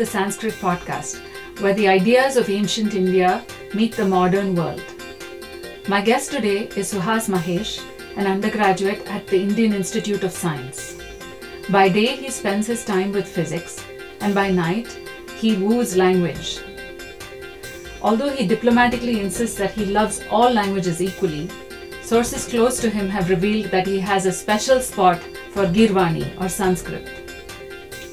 the Sanskrit Podcast, where the ideas of ancient India meet the modern world. My guest today is Suhas Mahesh, an undergraduate at the Indian Institute of Science. By day, he spends his time with physics, and by night, he woos language. Although he diplomatically insists that he loves all languages equally, sources close to him have revealed that he has a special spot for gīrvāṇī or Sanskrit.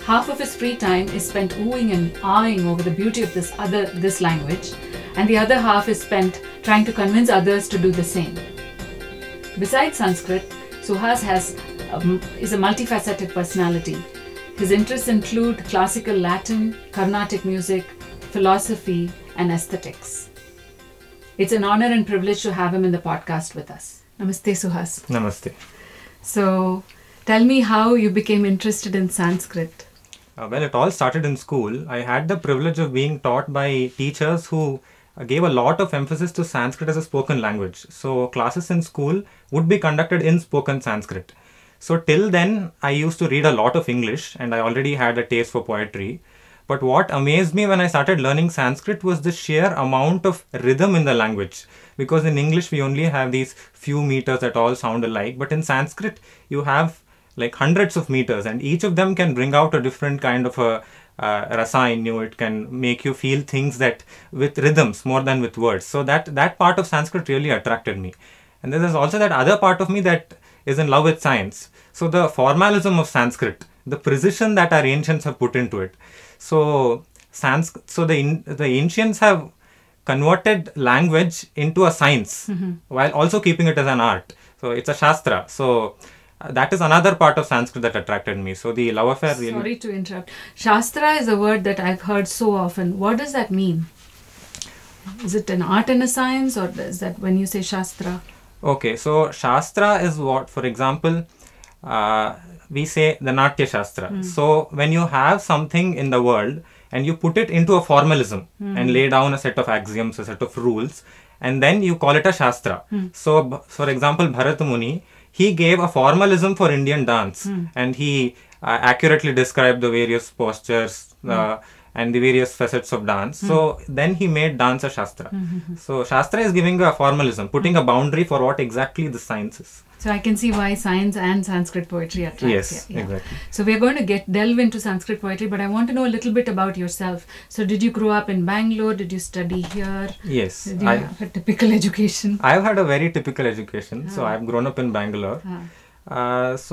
Half of his free time is spent wooing and aahing over the beauty of this language, and the other half is spent trying to convince others to do the same. Besides Sanskrit, Suhas is a multifaceted personality. His interests include classical Latin, Carnatic music, philosophy, and aesthetics. It's an honor and privilege to have him in the podcast with us. Namaste, Suhas. Namaste. So, tell me how you became interested in Sanskrit. Well, it all started in school. I had the privilege of being taught by teachers who gave a lot of emphasis to Sanskrit as a spoken language. So, classes in school would be conducted in spoken Sanskrit. So, till then, I used to read a lot of English and I already had a taste for poetry. But what amazed me when I started learning Sanskrit was the sheer amount of rhythm in the language. Because in English, we only have these few meters that all sound alike. But in Sanskrit, you have like hundreds of meters, and each of them can bring out a different kind of a rasa in you. It can make you feel things that with rhythms more than with words. So that part of Sanskrit really attracted me. And then there's also that other part of me that is in love with science. So the formalism of Sanskrit, the precision that our ancients have put into it. So the ancients have converted language into a science while also keeping it as an art. So it's a shastra. So that is another part of Sanskrit that attracted me. So the love affair really... Sorry to interrupt. Shastra is a word that I've heard so often. What does that mean? Is it an art and a science, or is that when you say Shastra? Okay, so Shastra is what, for example, we say the Natya Shastra. So when you have something in the world and you put it into a formalism and lay down a set of axioms, a set of rules, and then you call it a Shastra. So, for example, Bharata Muni, he gave a formalism for Indian dance and he accurately described the various postures and the various facets of dance. So then he made dance a Shastra. So Shastra is giving a formalism, putting a boundary for what exactly the science is. So I can see why science and Sanskrit poetry attract. Yes, exactly. So we're going to delve into Sanskrit poetry, but I want to know a little bit about yourself. So did you grow up in Bangalore? Did you study here? Yes. Did you have a typical education? I've had a very typical education. So I've grown up in Bangalore. Yes,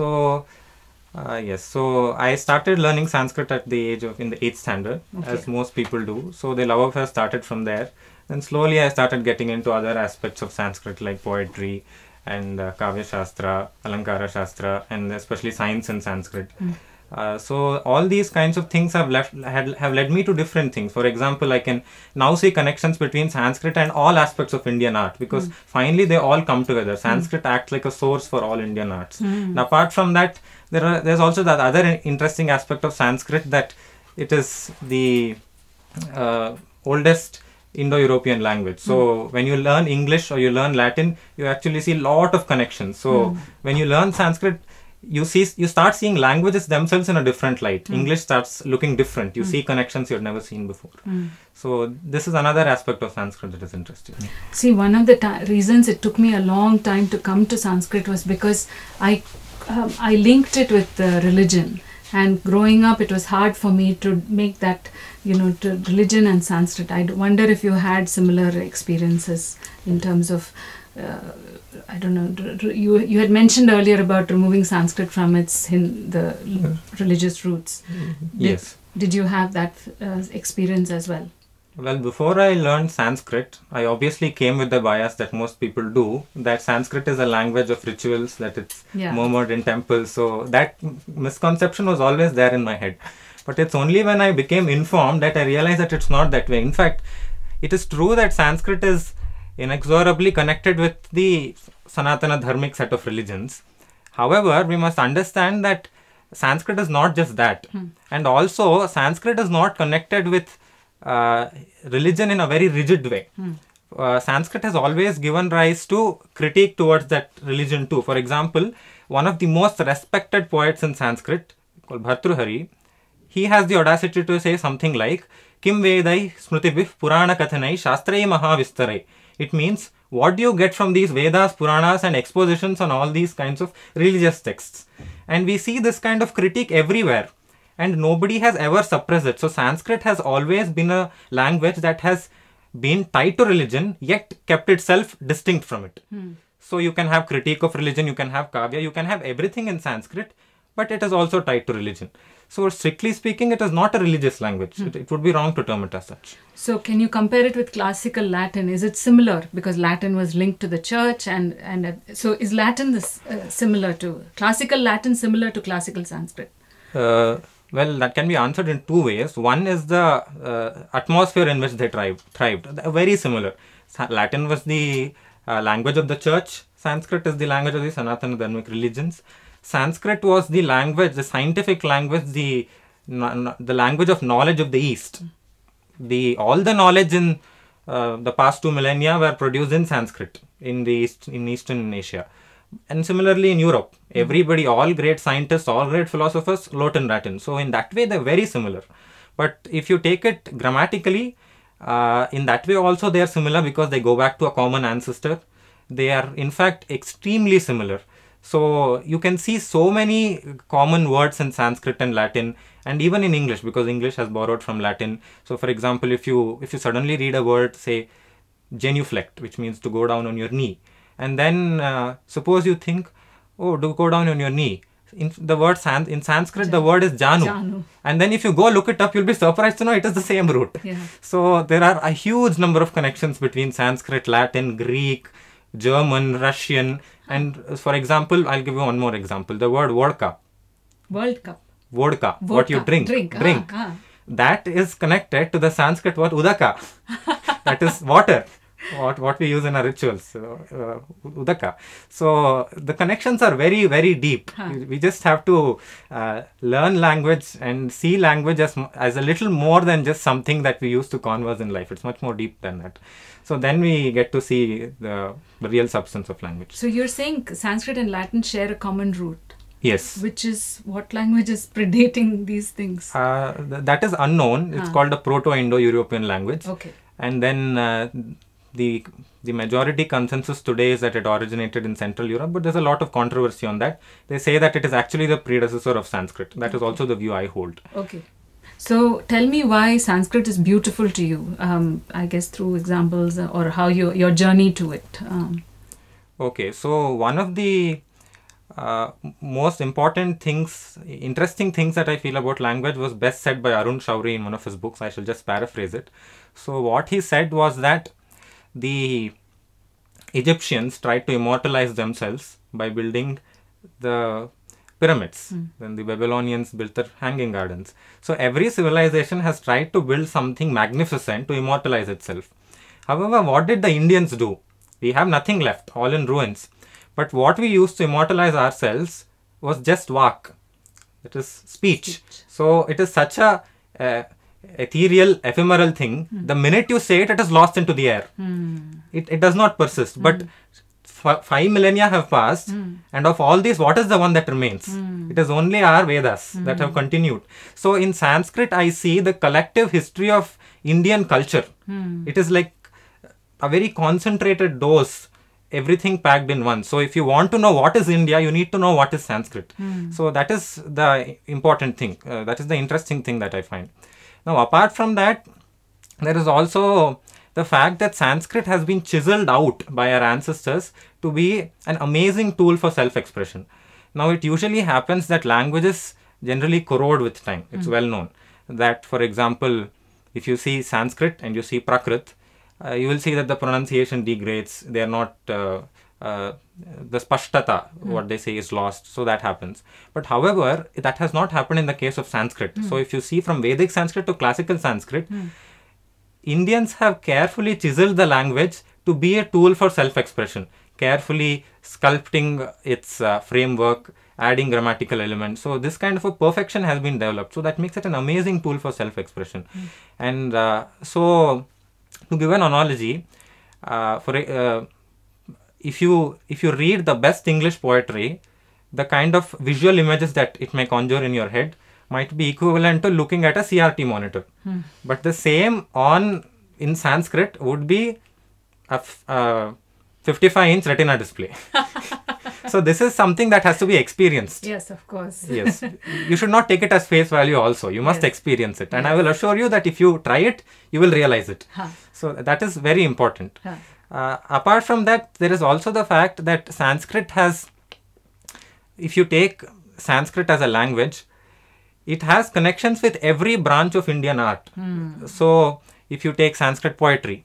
so I started learning Sanskrit at the age of in the 8th standard, as most people do. So the love affair started from there. And slowly I started getting into other aspects of Sanskrit like poetry and Kavya Shastra, Alankara Shastra, and especially science in Sanskrit. So all these kinds of things have led me to different things. For example, I can now see connections between Sanskrit and all aspects of Indian art, because finally they all come together. Sanskrit acts like a source for all Indian arts. And apart from that, there's also that other interesting aspect of Sanskrit, that it is the oldest Indo-European language. So when you learn English or you learn Latin, you actually see a lot of connections. So when you learn Sanskrit, you start seeing languages themselves in a different light. English starts looking different. You see connections you've never seen before. So this is another aspect of Sanskrit that is interesting. See, one of the reasons it took me a long time to come to Sanskrit was because I linked it with religion. And growing up, it was hard for me to make that, to religion and Sanskrit. I wonder if you had similar experiences in terms of, I don't know, you had mentioned earlier about removing Sanskrit from the religious roots. Yes. Did you have that experience as well? Well, before I learned Sanskrit, I obviously came with the bias that most people do, that Sanskrit is a language of rituals, that it's murmured in temples. So that misconception was always there in my head. But it's only when I became informed that I realized that it's not that way. In fact, it is true that Sanskrit is inexorably connected with the Sanatana Dharmic set of religions. However, we must understand that Sanskrit is not just that. And also, Sanskrit is not connected with religion in a very rigid way. Sanskrit has always given rise to critique towards that religion too. For example, one of the most respected poets in Sanskrit, called Bhartrhari, he has the audacity to say something like, Kim Vedai Smrutibhih Purana Kathanai Shastrai Mahavistarai. It means, what do you get from these Vedas, Puranas and expositions on all these kinds of religious texts? And we see this kind of critique everywhere. And nobody has ever suppressed it. So Sanskrit has always been a language that has been tied to religion, yet kept itself distinct from it. So you can have critique of religion, you can have kavya, you can have everything in Sanskrit, but it is also tied to religion. So strictly speaking, it is not a religious language. It would be wrong to term it as such. So can you compare it with classical Latin? Is it similar? Because Latin was linked to the church, and so is Latin similar to classical Latin, similar to classical Sanskrit? Well, that can be answered in two ways. One is the atmosphere in which they thrived. Very similar. Latin was the language of the church. Sanskrit is the language of the Sanatana Dharmic religions. Sanskrit was the language, the scientific language, the language of knowledge of the East. All the knowledge in the past 2 millennia were produced in Sanskrit in Eastern Asia. And similarly in Europe, everybody, all great scientists, all great philosophers wrote in Latin. So in that way, they're very similar. But if you take it grammatically, in that way also they are similar because they go back to a common ancestor. They are in fact extremely similar. So you can see so many common words in Sanskrit and Latin, and even in English, because English has borrowed from Latin. So for example, if you suddenly read a word, say genuflect, which means to go down on your knee, and then suppose you think, oh, do go down on your knee. In Sanskrit, the word is janu. And then if you go look it up, you'll be surprised to know it is the same root. Yeah. So there are a huge number of connections between Sanskrit, Latin, Greek, German, Russian. And for example, I'll give you one more example. The word vodka. World Cup. Vodka. What you drink. That is connected to the Sanskrit word udaka. That is water. What we use in our rituals, udaka. So the connections are very, very deep. We just have to learn language and see language as a little more than just something that we use to converse in life. It's much more deep than that. So then we get to see the real substance of language. So you're saying Sanskrit and Latin share a common root? Yes. Which is what language is predating these things? That is unknown. It's called a Proto-Indo-European language. Okay. And then the majority consensus today is that it originated in Central Europe, but there's a lot of controversy on that. They say that it is actually the predecessor of Sanskrit. That is also the view I hold. Okay. So tell me why Sanskrit is beautiful to you, I guess through examples or how your journey to it. Okay, so one of the most important things, interesting things that I feel about language was best said by Arun Shourie in one of his books. I shall just paraphrase it. So what he said was that the Egyptians tried to immortalize themselves by building the pyramids. Then the Babylonians built their hanging gardens. So every civilization has tried to build something magnificent to immortalize itself. However, what did the Indians do? We have nothing left, all in ruins. But what we used to immortalize ourselves was just vak. It is speech. So it is such a ethereal, ephemeral thing. The minute you say it, it is lost into the air. It does not persist. But 5 millennia have passed, and of all these, what is the one that remains? It is only our Vedas that have continued. So in Sanskrit, I see the collective history of Indian culture. It is like a very concentrated dose, everything packed in one. So if you want to know what is India, you need to know what is Sanskrit. So that is the important thing. That is the interesting thing that I find. Now, apart from that, there is also the fact that Sanskrit has been chiseled out by our ancestors to be an amazing tool for self-expression. Now, it usually happens that languages generally corrode with time. It's well known that, for example, if you see Sanskrit and you see Prakrit, you will see that the pronunciation degrades. They are not, the spashtata, what they say, is lost. So that happens. But however, that has not happened in the case of Sanskrit. So if you see from Vedic Sanskrit to classical Sanskrit, Indians have carefully chiseled the language to be a tool for self-expression, carefully sculpting its framework, adding grammatical elements. So this kind of a perfection has been developed. So that makes it an amazing tool for self-expression. And so to give an analogy, if you read the best English poetry, the kind of visual images that it may conjure in your head might be equivalent to looking at a CRT monitor. But the same in Sanskrit would be a 55-inch retina display. So this is something that has to be experienced. Yes, of course. Yes. You should not take it as face value also. You must experience it. And I will assure you that if you try it, you will realize it. So that is very important. Apart from that, there is also the fact that Sanskrit has, if you take Sanskrit as a language, it has connections with every branch of Indian art. So if you take Sanskrit poetry,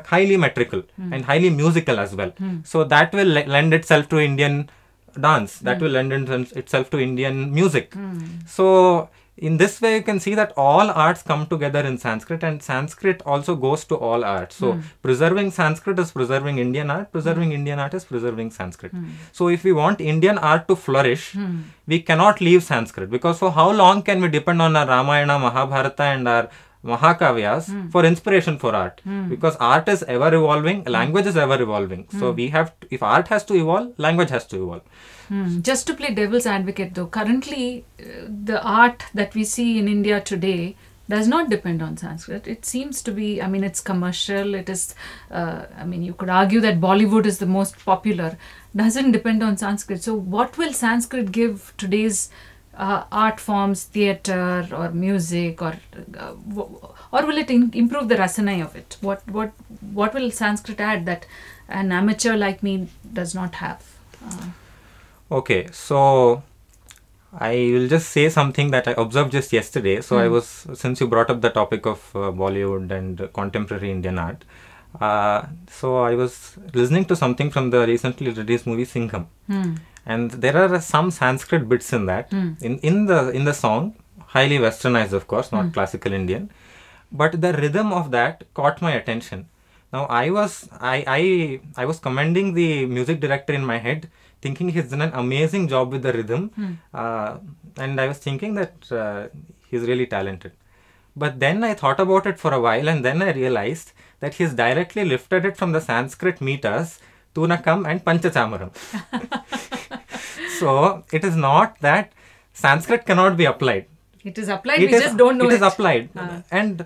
highly metrical and highly musical as well. So that will lend itself to Indian dance. That will lend itself to Indian music. So in this way, you can see that all arts come together in Sanskrit, and Sanskrit also goes to all arts. So preserving Sanskrit is preserving Indian art. Preserving Indian art is preserving Sanskrit. So if we want Indian art to flourish, we cannot leave Sanskrit, because for how long can we depend on our Ramayana, Mahabharata and our Mahakavyas for inspiration for art? Because art is ever evolving, language is ever evolving. So we have to, if art has to evolve, language has to evolve. Just to play devil's advocate though, currently the art that we see in India today does not depend on Sanskrit. It seems to be, I mean, it's commercial, it is, I mean, you could argue that Bollywood is the most popular, doesn't depend on Sanskrit. So what will Sanskrit give today's art forms, theatre or music, or will it improve the rasana of it? What will Sanskrit add that an amateur like me does not have? Okay, so I will just say something that I observed just yesterday. So I was, since you brought up the topic of Bollywood and contemporary Indian art, so I was listening to something from the recently released movie Singham. And there are some Sanskrit bits in that, in the song, highly westernized of course, not classical Indian, but the rhythm of that caught my attention. Now I was commending the music director in my head, thinking he's done an amazing job with the rhythm, and I was thinking that he's really talented. But then I thought about it for a while, and then I realized that he's directly lifted it from the Sanskrit meters, Tunakam and Panchachamaram. So it is not that Sanskrit cannot be applied. It is applied, we just don't know it. It is applied. And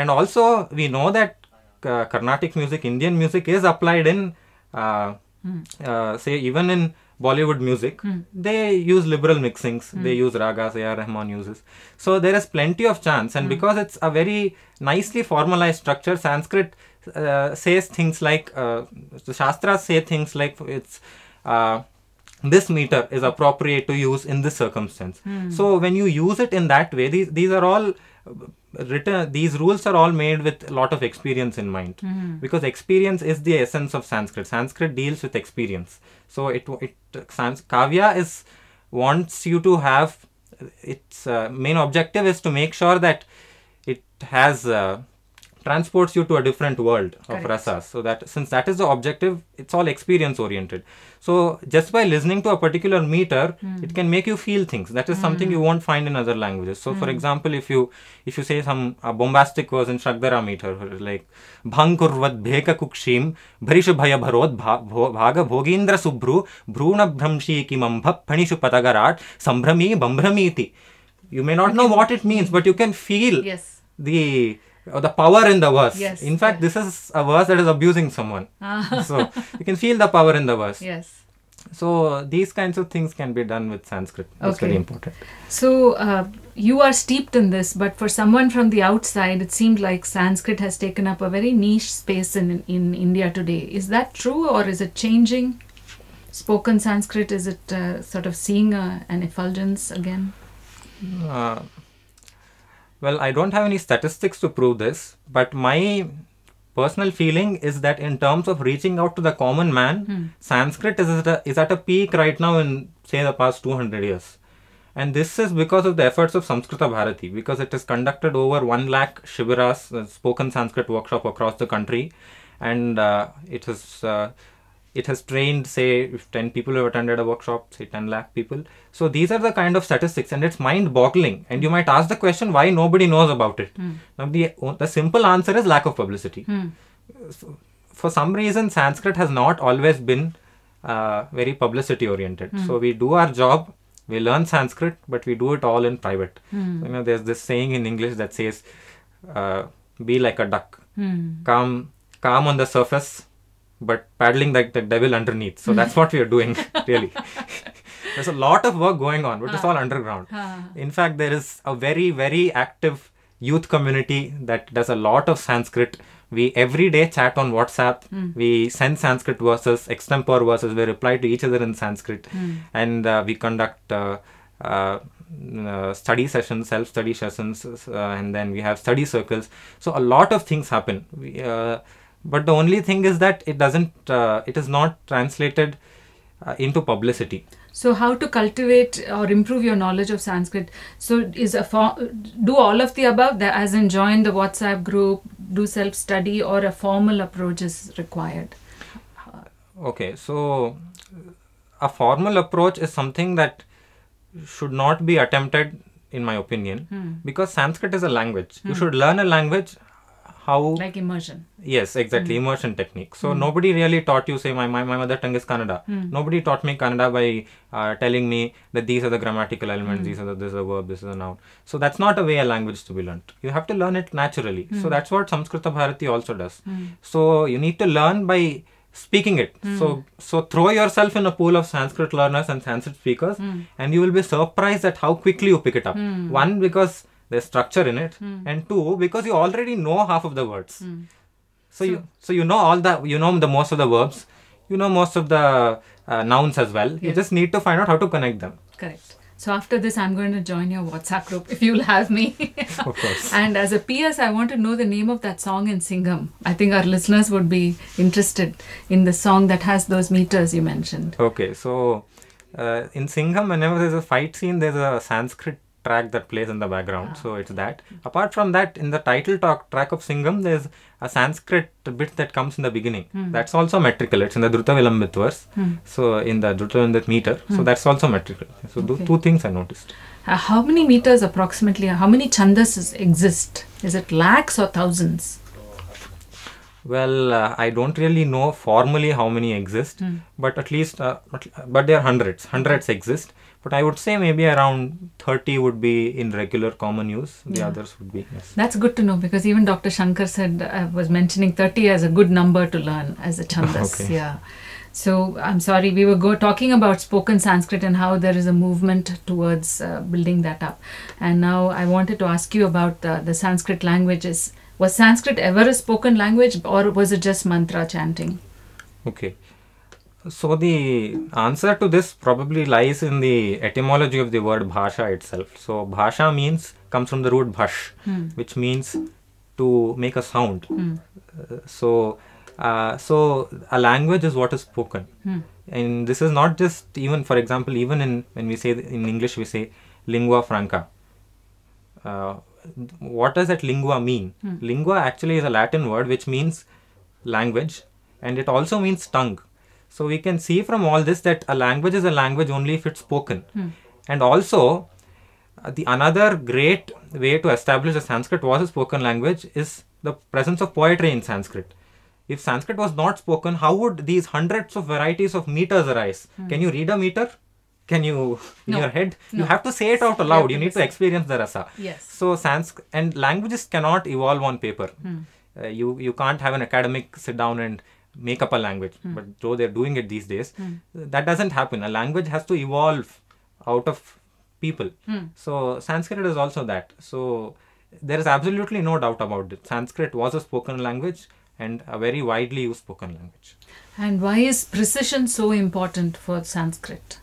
also we know that Carnatic music, Indian music is applied in, say even in Bollywood music. They use liberal mixings, they use ragas, A.R. Rahman uses. So there is plenty of chance, and because it's a very nicely formalized structure, Sanskrit says things like, the Shastras say things like, it's this meter is appropriate to use in this circumstance. So when you use it in that way, these are all written, these rules are all made with a lot of experience in mind, because experience is the essence of Sanskrit. Sanskrit deals with experience. So Kavya wants you to have, its main objective is to make sure that it has transports you to a different world of rasas. So that, since that is the objective, it's all experience oriented. So just by listening to a particular meter, it can make you feel things. That is something you won't find in other languages. So for example, if you say some bombastic words in Shagdara meter, like Bhang kurvat bheka kukshim bharishu bhaya bharod bhaga bhogindra subhru bhruna bhramshi kimambha panishu patagarat sambhrami bambhramiti. You may not know what it means, but you can feel the power in the verse. In fact, this is a verse that is abusing someone. So you can feel the power in the verse. So these kinds of things can be done with Sanskrit. That's very important. So you are steeped in this, but for someone from the outside, it seemed like Sanskrit has taken up a very niche space in India today. Is that true, or is it changing? Spoken Sanskrit, is it sort of seeing an effulgence again? Well, I don't have any statistics to prove this, but my personal feeling is that in terms of reaching out to the common man, Sanskrit is at a peak right now in, say, the past 200 years. And this is because of the efforts of Samskrita Bharati, because it has conducted over 1 lakh shibiras, spoken Sanskrit workshop across the country, and it has trained, say, if 10 people have attended a workshop, say 10 lakh people. So these are the kind of statistics, and it's mind-boggling. And you might ask the question, why nobody knows about it? Now, the simple answer is lack of publicity. So, for some reason, Sanskrit has not always been very publicity-oriented. So we do our job We learn Sanskrit, but we do it all in private. There's this saying in English that says, be like a duck, calm on the surface, but paddling like the devil underneath. So that's what we are doing, really. There's a lot of work going on, but it's all underground. In fact, there is a very, very active youth community that does a lot of Sanskrit. We every day chat on WhatsApp. We send Sanskrit verses, extempore verses. We reply to each other in Sanskrit. And we conduct study sessions, self-study sessions, and then we have study circles. So a lot of things happen. But the only thing is that it is not translated into publicity. So how to cultivate or improve your knowledge of Sanskrit? So do all of the above, as in join the WhatsApp group, do self-study, or a formal approach is required? Okay, so a formal approach is something that should not be attempted, in my opinion, because Sanskrit is a language. You should learn a language. How? Like immersion. Yes, exactly. Immersion technique. So nobody really taught you, say, my mother tongue is Kannada. Nobody taught me Kannada by telling me that these are the grammatical elements, this is a verb, this is a noun. So that's not a way a language to be learnt. You have to learn it naturally. So that's what Samskrita Bharati also does. So you need to learn by speaking it. So throw yourself in a pool of Sanskrit learners and Sanskrit speakers, and you will be surprised at how quickly you pick it up. One, because there's structure in it, and two, because you already know half of the words. So you know all the most of the verbs, you know most of the nouns as well. You just need to find out how to connect them. Correct. So after this, I'm going to join your WhatsApp group if you'll have me. Of course. And as a PS, I want to know the name of that song in Singham. I think our listeners would be interested in the song that has those meters you mentioned. Okay, so in Singham, whenever there's a fight scene, there's a Sanskrit track that plays in the background. So it's that. Apart from that, in the title track of Singham, there's a Sanskrit bit that comes in the beginning. That's also metrical. It's in the Druta Vilambit verse. So in the Druta Vilambit meter. So that's also metrical. So two things I noticed. How many meters approximately? How many chandas exist? Is it lakhs or thousands? Well, I don't really know formally how many exist, but at least, but there are hundreds. Hundreds exist. But I would say maybe around 30 would be in regular common use. The others would be, yes. That's good to know, because even Dr. Shankar said, was mentioning 30 as a good number to learn as a chandas. Okay. Yeah. So I'm sorry, we were talking about spoken Sanskrit and how there is a movement towards building that up. And now I wanted to ask you about the Sanskrit languages. Was Sanskrit ever a spoken language, or was it just mantra chanting? Okay. So the answer to this probably lies in the etymology of the word bhasha itself. So bhasha comes from the root bhash, which means to make a sound. So a language is what is spoken. And this is not just, even for example, even when we say in English, we say lingua franca. What does that lingua mean? Lingua actually is a Latin word which means language, and it also means tongue. So we can see from all this that a language is a language only if it's spoken. And also, another great way to establish that Sanskrit was a spoken language is the presence of poetry in Sanskrit. If Sanskrit was not spoken, how would these hundreds of varieties of meters arise? Can you read a meter? Can you, in your head? No. You have to say it out aloud. You need to experience the rasa. Yes. So Sanskrit and languages cannot evolve on paper. You can't have an academic sit down and make up a language, but though they're doing it these days, that doesn't happen. A language has to evolve out of people. So Sanskrit is also that. So there is absolutely no doubt about it. Sanskrit was a spoken language and a very widely used spoken language. And why is precision so important for Sanskrit?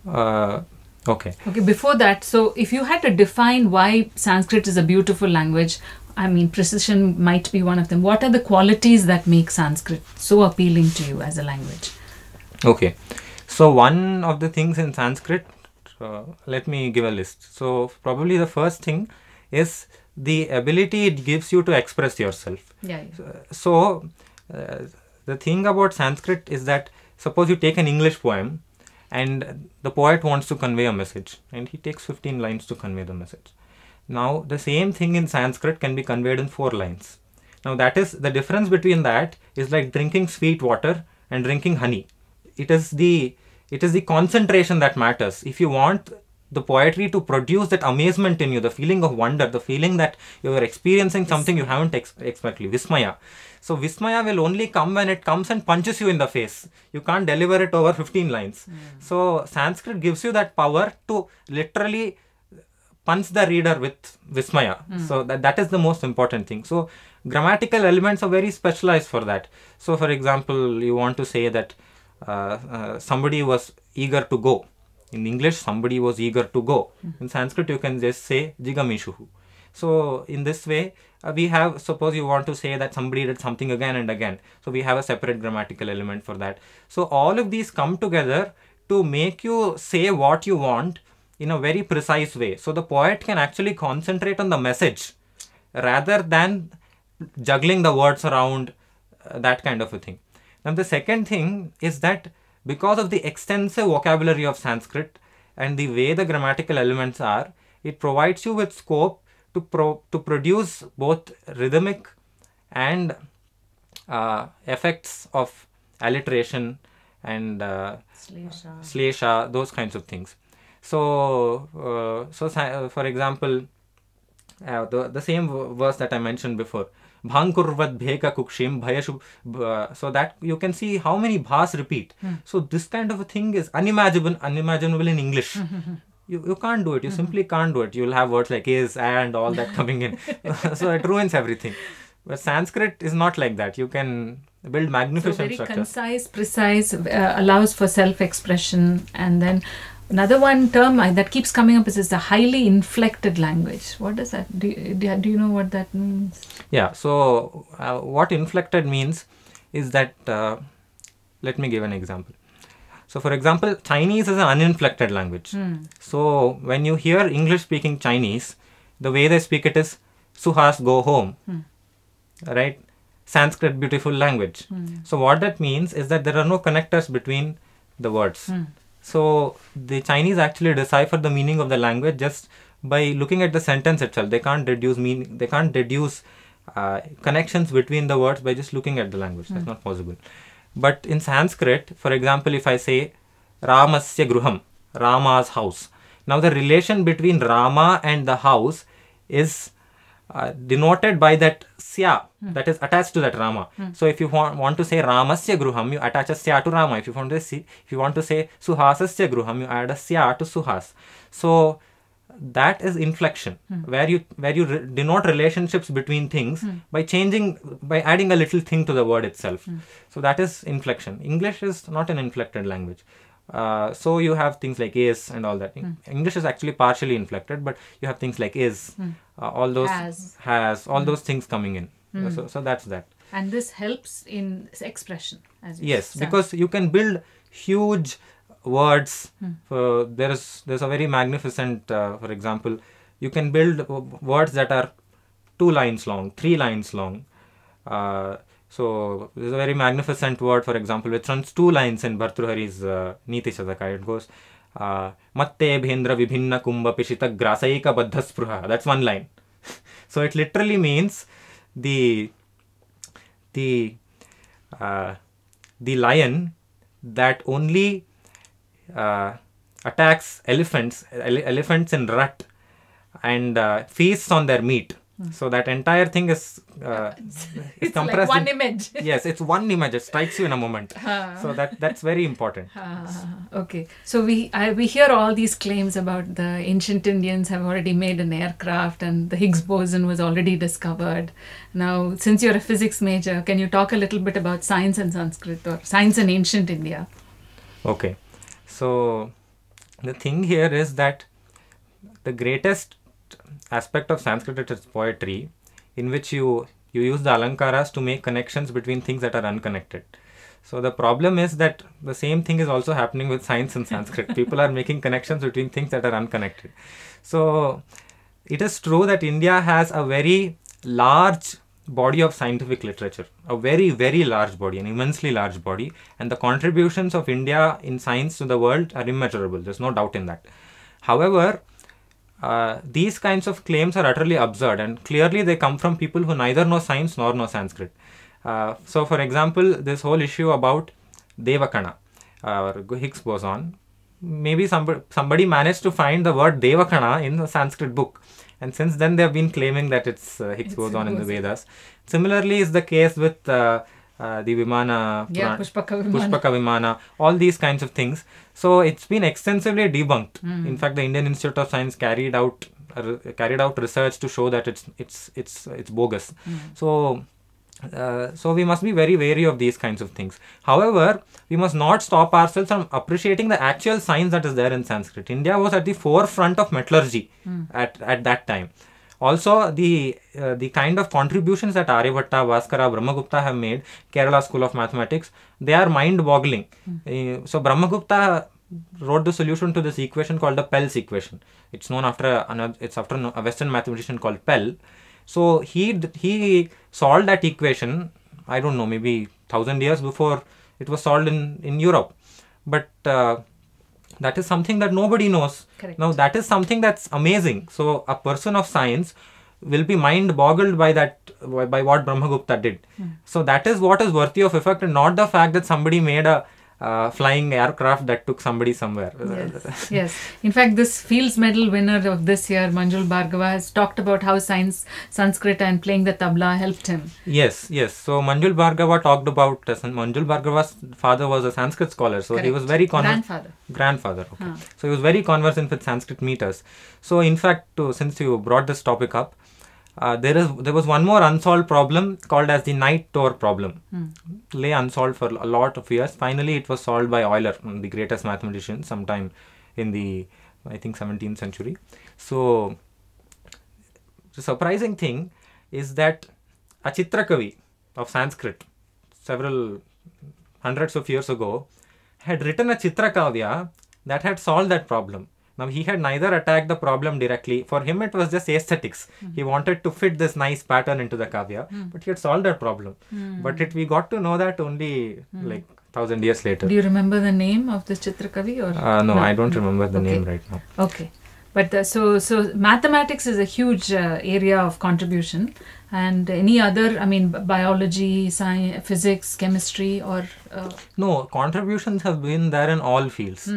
Okay, before that, so if you had to define why Sanskrit is a beautiful language, I mean, precision might be one of them. What are the qualities that make Sanskrit so appealing to you as a language? Okay. So one of the things in Sanskrit, let me give a list. So probably the first thing is the ability it gives you to express yourself. Yeah. So the thing about Sanskrit is that suppose you take an English poem and the poet wants to convey a message and he takes 15 lines to convey the message. Now, the same thing in Sanskrit can be conveyed in 4 lines. Now, that is the difference between that is like drinking sweet water and drinking honey. It is It is the concentration that matters. If you want the poetry to produce that amazement in you, the feeling of wonder, the feeling that you are experiencing something you haven't expected, Vismaya. So Vismaya will only come when it comes and punches you in the face. You can't deliver it over 15 lines. So Sanskrit gives you that power to literally punch the reader with Vismaya. So that is the most important thing. So grammatical elements are very specialized for that. So for example, you want to say that somebody was eager to go. In English, somebody was eager to go. In Sanskrit, you can just say jigamishuhu. So in this way, we have, suppose you want to say that somebody did something again and again. So we have a separate grammatical element for that. So all of these come together to make you say what you want in a very precise way. So the poet can actually concentrate on the message rather than juggling the words around, that kind of a thing. Now the second thing is that because of the extensive vocabulary of Sanskrit and the way the grammatical elements are, it provides you with scope to produce both rhythmic and effects of alliteration and slesha, those kinds of things. So, for example, the same verse that I mentioned before, Bhankurvat bheka kukshim bhayashu, so that you can see how many bhas repeat. So this kind of a thing is unimaginable in English. You can't do it. You simply can't do it. You'll have words like is, and all that coming in. So it ruins everything. But Sanskrit is not like that. You can build magnificent structures. So very concise, precise, allows for self-expression. And then another one term that keeps coming up is the highly inflected language. What does that, do you know what that means? Yeah, so what inflected means is that, let me give an example. So for example, Chinese is an uninflected language. So when you hear English speaking Chinese, the way they speak it is Suhas, go home, right? Sanskrit, beautiful language. So what that means is that there are no connectors between the words. So the Chinese actually decipher the meaning of the language just by looking at the sentence itself. They can't deduce meaning. They can't deduce connections between the words by just looking at the language. That's not possible. But in Sanskrit, for example, if I say Ramasya Gruham, Rama's house. Now the relation between Rama and the house is denoted by that sya that is attached to that Rama. So if you want to say Ramasya Gruham, you attach a sya to Rama. If you want to say Suhasasya Gruham, you add a sya to Suhas. So that is inflection, where you denote relationships between things by adding a little thing to the word itself. So that is inflection. English is not an inflected language. So you have things like is and all that. English is actually partially inflected, but you have things like is, all those has, all those things coming in. So that's that. And this helps in expression, as you yes, said. because you can build huge words. There's a very magnificent, for example, you can build words that are 2 lines long, 3 lines long. So there's a very magnificent word, for example, which runs 2 lines in Bhartruhari's Niti Shadaka. It goes Matte Bhendra Vibhinna Kumbha Pishita Grasaika Baddha Spruha. That's 1 line. So it literally means the lion that only attacks elephants in rut and feasts on their meat. So that entire thing is it's compressed. Like one image. Yes, it's one image. It strikes you in a moment. So that's very important. Okay. So we hear all these claims about the ancient Indians have already made an aircraft and the Higgs boson was already discovered. Now, since you're a physics major, can you talk a little bit about science and Sanskrit or science in ancient India? Okay. So the thing here is that the greatest aspect of Sanskrit is poetry, in which you use the alankaras to make connections between things that are unconnected. So the problem is that the same thing is also happening with science in Sanskrit. People are making connections between things that are unconnected. So it is true that India has a very large body of scientific literature, a very, very large body, an immensely large body, and the contributions of India in science to the world are immeasurable. There's no doubt in that. However, these kinds of claims are utterly absurd, and clearly they come from people who neither know science nor know Sanskrit. So for example, this whole issue about Devakana. or Higgs boson. Maybe somebody managed to find the word Devakana in the Sanskrit book. And since then they have been claiming that it's Higgs boson in the Vedas. Similarly is the case with the Vimana, Pushpaka Vimana, all these kinds of things. So it's been extensively debunked. In fact, the Indian Institute of Science carried out research to show that it's bogus. So we must be very wary of these kinds of things. However, we must not stop ourselves from appreciating the actual science that is there in Sanskrit. India was at the forefront of metallurgy at that time. Also, the kind of contributions that Aryabhatta, Bhaskara, Brahmagupta have made, Kerala School of Mathematics, they are mind-boggling. So Brahmagupta wrote the solution to this equation called the Pell's equation. It's known after a Western mathematician called Pell. So he solved that equation, I don't know, maybe 1,000 years before it was solved in Europe. But that is something that nobody knows. Correct. Now that is something that's amazing. So a person of science will be mind boggled by what Brahmagupta did. So that is what is worthy of effect, and not the fact that somebody made a flying aircraft that took somebody somewhere. Yes. In fact, this Fields Medal winner of this year, Manjul Bhargava, has talked about how Sanskrit and playing the tabla helped him. Yes. So Manjul Bhargava talked about Manjul Bhargava's father was a Sanskrit scholar, so Correct. he was very Grandfather. Okay. So he was very conversant with Sanskrit meters. So in fact, since you brought this topic up, there was one more unsolved problem called as the night door problem. Lay unsolved for a lot of years. Finally, it was solved by Euler, the greatest mathematician, sometime in the, I think, 17th century. So the surprising thing is that a Chitrakavi of Sanskrit, several hundreds of years ago, had written a Chitrakavya that had solved that problem. Now, he had neither attacked the problem directly. For him, it was just aesthetics. He wanted to fit this nice pattern into the kavya, but he had solved that problem. But we got to know that only like 1,000 years later. Do you remember the name of this Chitrakavi? No, I don't remember the name right now. Okay. But so mathematics is a huge area of contribution. And any other, biology, science, physics, chemistry, or... No, contributions have been there in all fields.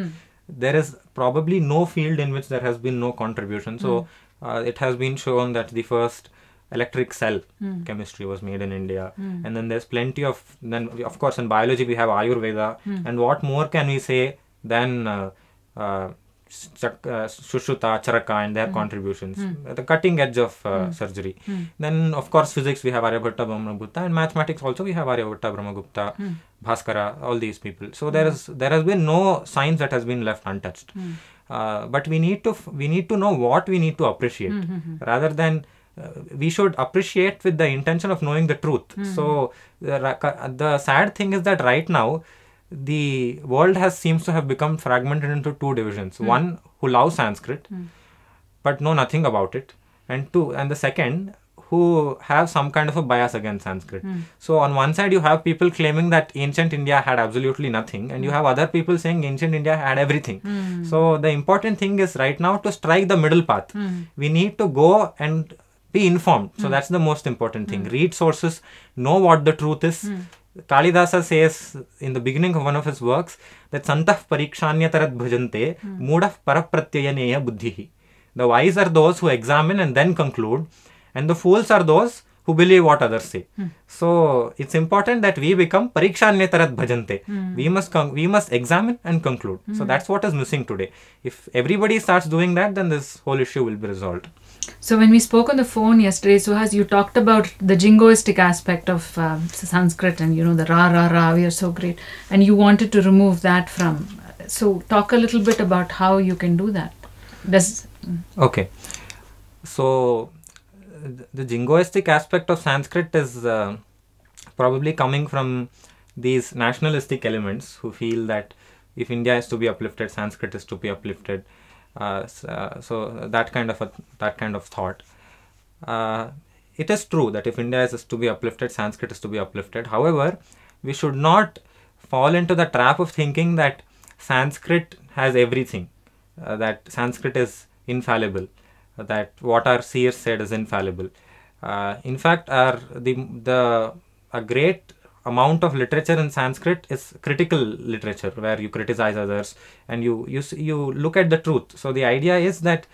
There is probably no field in which there has been no contribution. So it has been shown that the first electric cell chemistry was made in India. And then there's plenty of, of course in biology we have Ayurveda. And what more can we say than Sushruta, Charaka and their contributions, the cutting edge of surgery. Then of course physics we have Aryabhatta, Brahmagupta, and mathematics also we have Aryabhatta, Brahmagupta, Bhaskara, all these people. So there has been no science that has been left untouched. But we need to know what we need to appreciate, rather than we should appreciate with the intention of knowing the truth. So the sad thing is that right now the world seems to have become fragmented into two divisions. One who love Sanskrit but know nothing about it, and the second who have some kind of a bias against Sanskrit. So on one side you have people claiming that ancient India had absolutely nothing, and you have other people saying ancient India had everything. So the important thing is right now to strike the middle path. We need to go and be informed. So that's the most important thing. Read sources, know what the truth is. Kalidasa says in the beginning of one of his works that Santah parikshanyatarat bhajante mudah parapratyayaneya buddhihi. The wise are those who examine and then conclude, and the fools are those who believe what others say. So it's important that we become parikshanyatarat bhajante. We must examine and conclude. So that's what is missing today. If everybody starts doing that, then this whole issue will be resolved. So when we spoke on the phone yesterday, Suhas, you talked about the jingoistic aspect of Sanskrit and, the ra, we are so great. And you wanted to remove that from. So talk a little bit about how you can do that. Okay. So the jingoistic aspect of Sanskrit is probably coming from these nationalistic elements who feel that if India is to be uplifted, Sanskrit is to be uplifted. So that kind of thought. It is true that if India is to be uplifted, Sanskrit is to be uplifted. However, we should not fall into the trap of thinking that Sanskrit has everything, that Sanskrit is infallible, that what our seers said is infallible. In fact, a great amount of literature in Sanskrit is critical literature, where you criticize others and you look at the truth. So the idea is that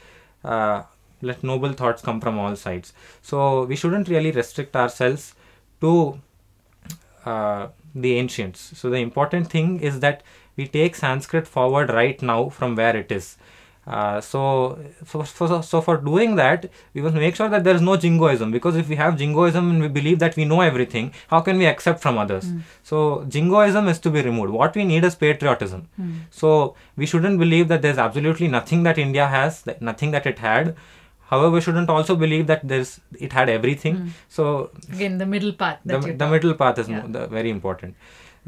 let noble thoughts come from all sides. So we shouldn't really restrict ourselves to the ancients. So the important thing is that we take Sanskrit forward right now from where it is. So for doing that, we must make sure that there is no jingoism, because if we have jingoism and we believe that we know everything, how can we accept from others? So jingoism is to be removed. What we need is patriotism. So we shouldn't believe that there's absolutely nothing that India has, nothing that it had. However, we shouldn't also believe that it had everything. So again, the middle path. The middle path is very important.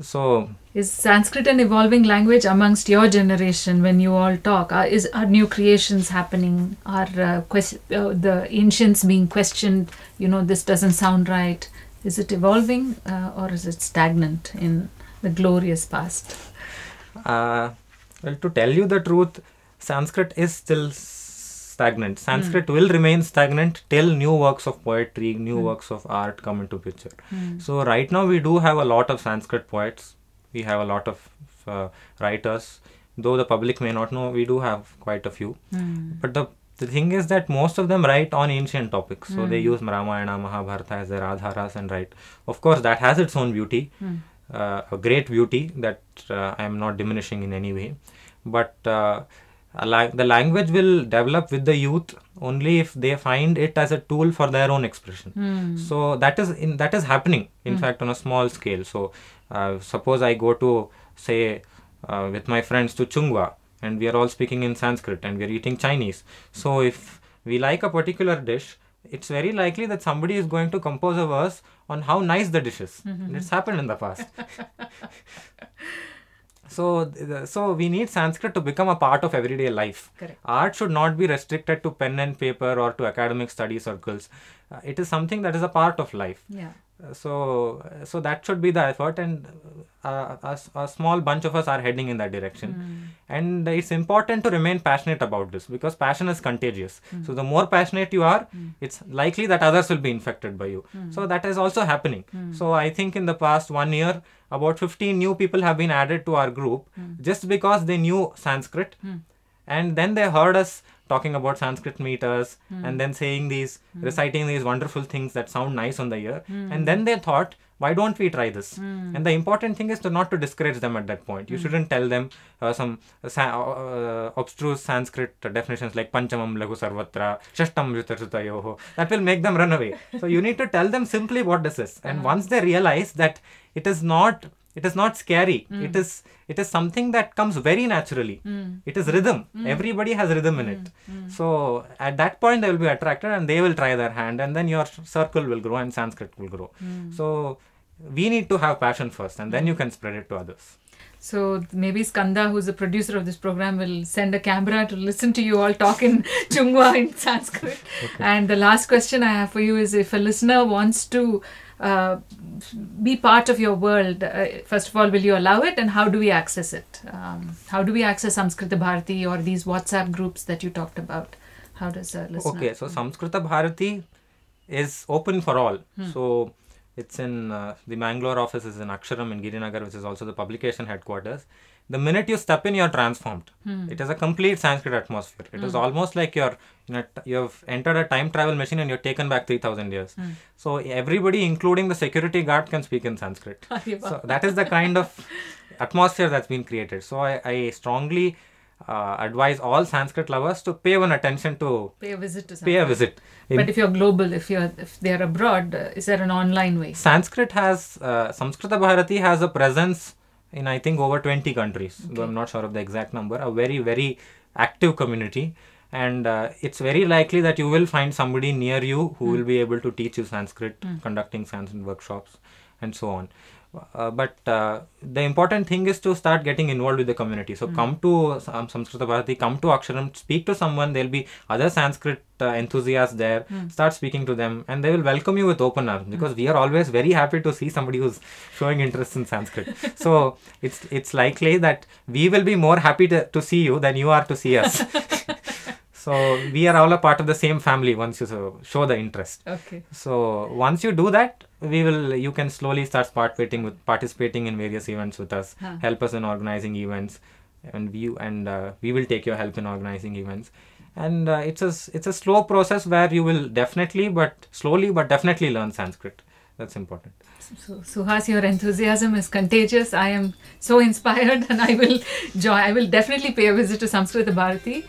So is Sanskrit an evolving language amongst your generation when you all talk? Are new creations happening? Are the ancients being questioned? This doesn't sound right. Is it evolving or is it stagnant in the glorious past? Well, to tell you the truth, Sanskrit is still stagnant. Sanskrit will remain stagnant till new works of poetry, new works of art come into picture. So right now we do have a lot of Sanskrit poets. We have a lot of writers. Though the public may not know, we do have quite a few. But the thing is that most of them write on ancient topics. So they use Ramayana, Mahabharata as their adharas and write. Of course, that has its own beauty, a great beauty that I am not diminishing in any way. But the language will develop with the youth only if they find it as a tool for their own expression. So that is happening, in fact, on a small scale. So suppose I go to, say, with my friends to Chungwa, and we are all speaking in Sanskrit and we are eating Chinese. So if we like a particular dish, it's very likely that somebody is going to compose a verse on how nice the dish is. And it's happened in the past. So we need Sanskrit to become a part of everyday life. Correct. Art should not be restricted to pen and paper or to academic study circles. It is something that is a part of life. Yeah. So that should be the effort, and a small bunch of us are heading in that direction. And it's important to remain passionate about this, because passion is contagious. So the more passionate you are, it's likely that others will be infected by you. So that is also happening. So I think in the past 1 year, about 15 new people have been added to our group just because they knew Sanskrit. And then they heard us talking about Sanskrit meters and then reciting these wonderful things that sound nice on the ear. And then they thought, why don't we try this? And the important thing is not to discourage them at that point. You shouldn't tell them some obstruse Sanskrit definitions like Panchamam Lagu Sarvatra, Shashtam Yutarutayoho. That will make them run away. So you need to tell them simply what this is. And once they realize that it is not scary. It is something that comes very naturally. It is rhythm. Everybody has rhythm in it. So at that point they will be attracted and they will try their hand, and then your circle will grow and Sanskrit will grow. So we need to have passion first, and then you can spread it to others. So maybe Skanda, who's the producer of this program, will send a camera to listen to you all talk in Chungwa in Sanskrit. Okay. And the last question I have for you is, if a listener wants to be part of your world, first of all, will you allow it, and how do we access it? How do we access Samskrita Bharati or these WhatsApp groups that you talked about? How does a listener... Okay, so Samskrita Bharati is open for all. So it's in the Mangalore office is in Aksharam in Girinagar, which is also the publication headquarters. The minute you step in, you're transformed. It is a complete Sanskrit atmosphere. It is almost like you've entered a time travel machine and you're taken back 3,000 years. So everybody, including the security guard, can speak in Sanskrit. So that is the kind of atmosphere that's been created. So I strongly advise all Sanskrit lovers to pay attention to... Pay a visit to Sanskrit. Pay a visit. But if you're global, if they're abroad, is there an online way? Sanskrit has... Samskrita Bharati has a presence in, I think, over 20 countries. Okay. Though I'm not sure of the exact number. A very, very active community. And it's very likely that you will find somebody near you who will be able to teach you Sanskrit, conducting Sanskrit workshops and so on. But the important thing is to start getting involved with the community. So come to Samskrita Bharati, come to Aksharam, speak to someone. There'll be other Sanskrit enthusiasts there. Start speaking to them, and they will welcome you with open arms, because we are always very happy to see somebody who's showing interest in Sanskrit. So it's likely that we will be more happy to see you than you are to see us. So we are all a part of the same family once you show the interest. Okay. So once you do that, you can slowly start participating in various events with us, help us in organizing events, and we will take your help in organizing events. And it's a slow process where you will definitely learn Sanskrit. That's important. So Suhas, your enthusiasm is contagious. I am so inspired, and I will definitely pay a visit to Sanskrit Bharati.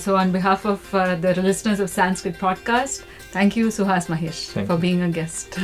So on behalf of the listeners of Sanskrit Podcast, thank you, Suhas Mahesh, for being a guest.